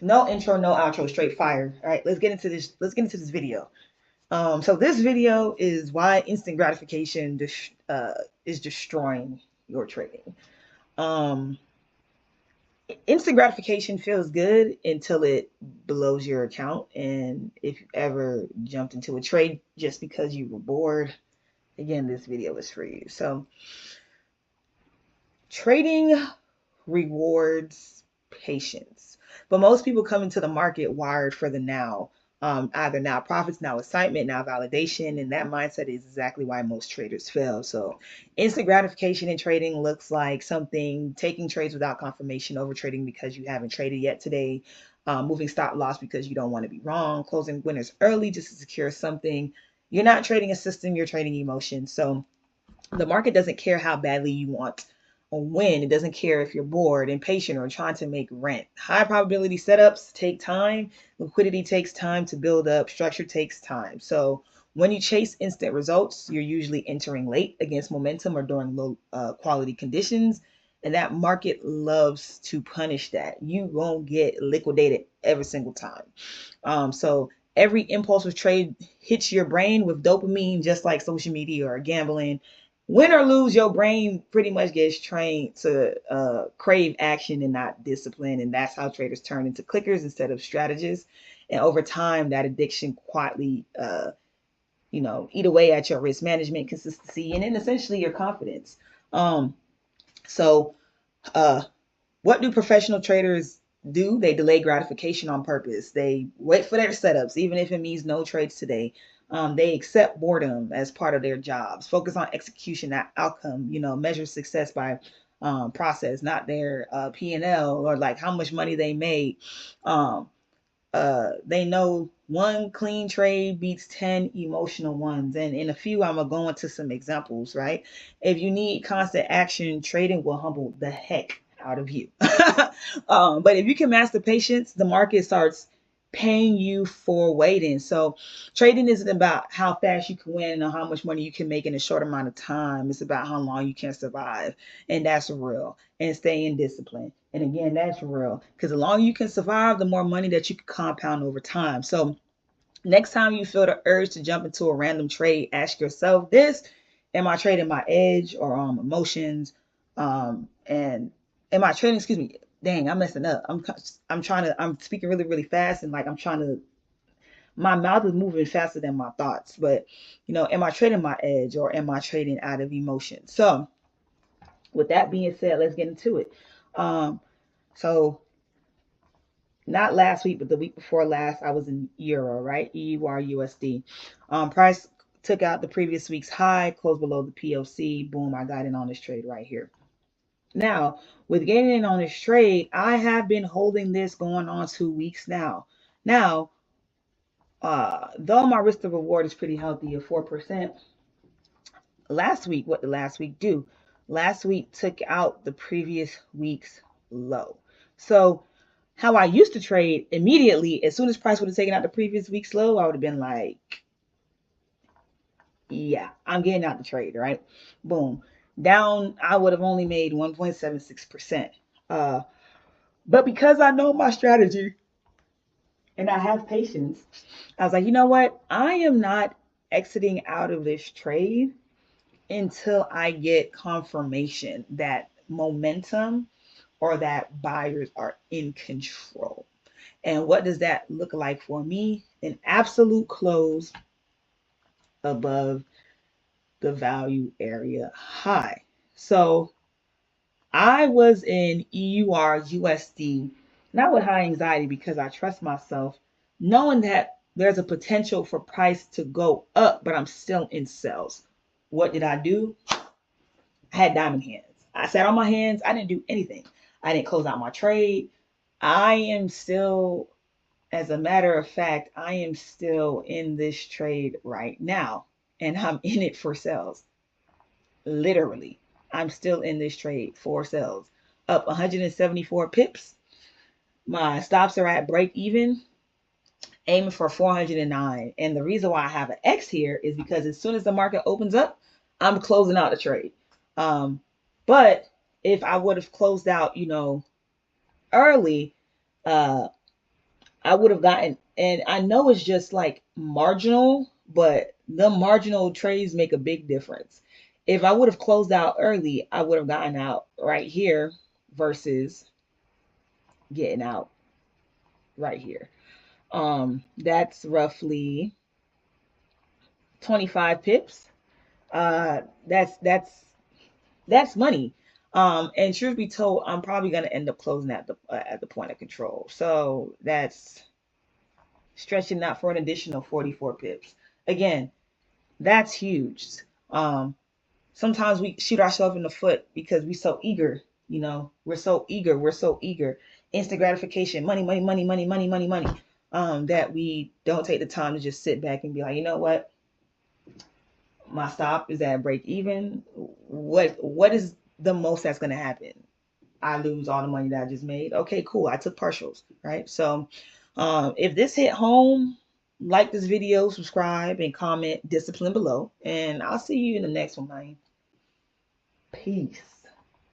No intro, no outro, straight fire. All right, let's get into this. Let's get into this video. So this video is why instant gratification is destroying your trading. Um, Instant gratification feels good until it blows your account, and if you ever jumped into a trade just because you were bored, again, this video is for you. So trading rewards patience. But most people come into the market wired for the now. Either now profits, now excitement, now validation, and that mindset is exactly why most traders fail. So, instant gratification in trading looks like something taking trades without confirmation, over trading because you haven't traded yet today, moving stop loss because you don't want to be wrong, closing winners early just to secure something. You're not trading a system, you're trading emotion. So, the market doesn't care how badly you want a win. It doesn't care if you're bored, impatient, or trying to make rent. High probability setups take time. Liquidity takes time to build up. Structure takes time. So when you chase instant results, you're usually entering late against momentum or during low quality conditions. And that market loves to punish that. You won't get liquidated every single time. So every impulsive trade hits your brain with dopamine, just like social media or gambling. Win or lose, your brain pretty much gets trained to crave action and not discipline, and that's how traders turn into clickers instead of strategists. And over time, that addiction quietly, eat away at your risk management, consistency, and then essentially your confidence. Um, so, uh, what do professional traders do? They delay gratification on purpose. They wait for their setups, even if it means no trades today. They accept boredom as part of their jobs. Focus on execution, not outcome. Measure success by process, not their P&L or like how much money they made. Um, they know one clean trade beats 10 emotional ones. And in a few, I'm going to go into some examples, right? If you need constant action, trading will humble the heck out of you. But if you can master patience, the market starts paying you for waiting. So trading isn't about how fast you can win or how much money you can make in a short amount of time. It's about how long you can survive. And that's real. And stay in discipline. And again, that's real. Because the longer you can survive, the more money that you can compound over time. So next time you feel the urge to jump into a random trade, ask yourself this: am I trading my edge or emotions? And am I trading, excuse me, dang, I'm messing up. I'm speaking really, really fast, and like my mouth is moving faster than my thoughts. But, am I trading my edge or am I trading out of emotion? So with that being said, let's get into it. So not last week, but the week before last, I was in Euro, right? EUR USD. Price took out the previous week's high, closed below the POC. Boom, I got in on this trade right here. Now, with getting in on this trade, I have been holding this going on 2 weeks now. Now, though my risk to reward is pretty healthy at 4%, last week, what did last week do? Last week took out the previous week's low. So how I used to trade immediately, as soon as price would have taken out the previous week's low, I would have been like, yeah, I'm getting out the trade, right? Boom. Down, I would have only made 1.76%. Uh, but because I know my strategy and I have patience, I was like, you know what? I am not exiting out of this trade until I get confirmation that momentum or that buyers are in control. And what does that look like for me? An absolute close above the value area high. So I was in EUR USD, not with high anxiety because I trust myself, knowing that there's a potential for price to go up, but I'm still in sales. What did I do? I had diamond hands. I sat on my hands. I didn't do anything. I didn't close out my trade. I am still, as a matter of fact, I am still in this trade right now, and I'm in it for sales. Literally, I'm still in this trade for sales. Up 174 pips. My stops are at break even, aiming for 409. And the reason why I have an X here is because as soon as the market opens up, I'm closing out the trade. But if I would have closed out, early, uh, I would have gotten, and I know it's just like marginal, but the marginal trades make a big difference. If I would have closed out early, I would have gotten out right here versus getting out right here. That's roughly 25 pips. Uh, that's that's that's money. And truth be told, I'm probably gonna end up closing at the point of control. So that's stretching out for an additional 44 pips. Again, that's huge. Um, Sometimes we shoot ourselves in the foot because we're so eager. We're so eager. We're so eager. Instant gratification, money, money, money, money, money, money, money. That we don't take the time to just sit back and be like, you know what? My stop is at break even. What is the most that's gonna happen? I lose all the money that I just made. Okay, cool. I took partials, right? So if this hit home, like this video, subscribe, and comment discipline below. And I'll see you in the next one, man. Peace.